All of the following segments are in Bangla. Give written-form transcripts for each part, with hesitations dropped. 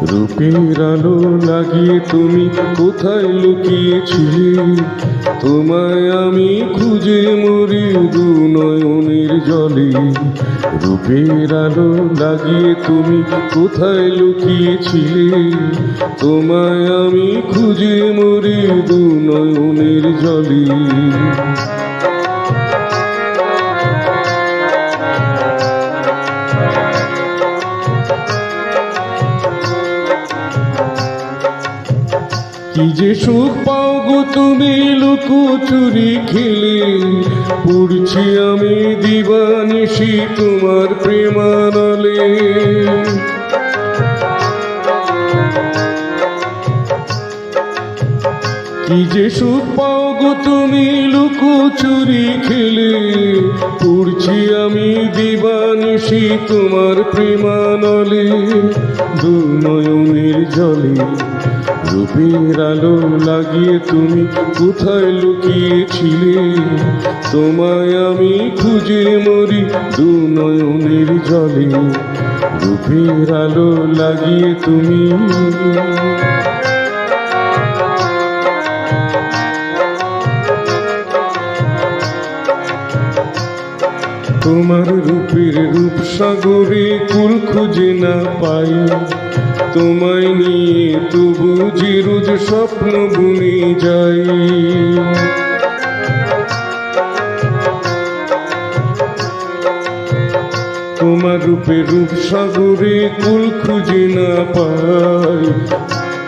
রূপের আলো লাগিয়ে তুমি কোথায় লুকিয়েছিলে? তোমায় আমি খুঁজে মরি দু নয়নের জলে। রূপের আলো লাগিয়ে তুমি কোথায় লুকিয়েছিলে? তোমায় আমি খুঁজে মরি দু নয়নের জলে। কি যে সুখ পাও গো তুমি লুকোচুরি খেলে, পড়ছি আমি দিবানিশি তোমার প্রেমানলে। কি যে সুখ পাও গো তুমি লুকোচুরি খেলে, পড়ছি আমি দিবানিশি তোমার প্রেমানলে। দু নয়নের জলে রূপের আলো লাগিয়ে তুমি কোথায় লুকিয়েছিলে? তোমায় আমি খুঁজে মরি দু নয়নের জলে। রূপের আলো লাগিয়ে তুমি। তোমার রূপের রূপসাগরে কুল খুঁজে না পাই, তোমায় নিয়ে তবু যে রোজ স্বপ্ন বুনে যাই। তোমার রূপে রূপসাগরে কুল খুঁজে না পাই,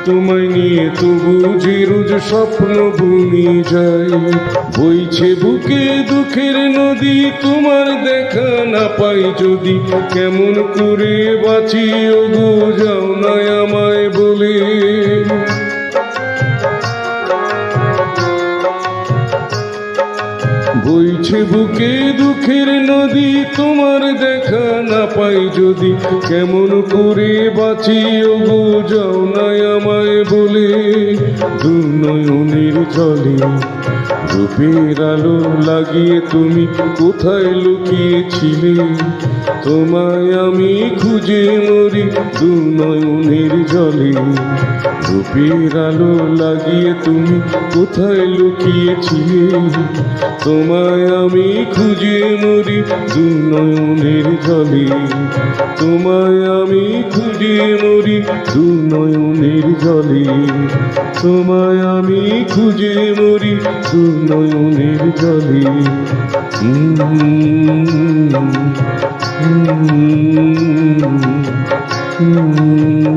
তোমায় নিয়ে তবু যে রোজ স্বপ্ন বুনে যাই। বইছে বুকে দুঃখের নদী, তোমার দেখা না পাই যদি, কেমন করে বাঁচি ওগো যাও না আমায় বলে। বইছে বুকে দুঃখের নদী, তোমার দেখা না পাই যদি, কেমন করে বাঁচি ওগো যাও না আমায় বলে। দু নয়নের জলে রূপের আলো লাগিয়ে তুমি কোথায় লুকিয়েছিলে? তোমায় আমি খুঁজে মরি দু নয়নের জলে। রূপের আলো লাগিয়ে তুমি কোথায় লুকিয়েছিলে? তোমায় আমি খুঁজে মরি দু নয়নের জলে। তোমায় আমি খুঁজে মরি দু নয়নের জলে। তোমায় আমি খুঁজে মরি দু নয়নের জলে। Mm-hmm.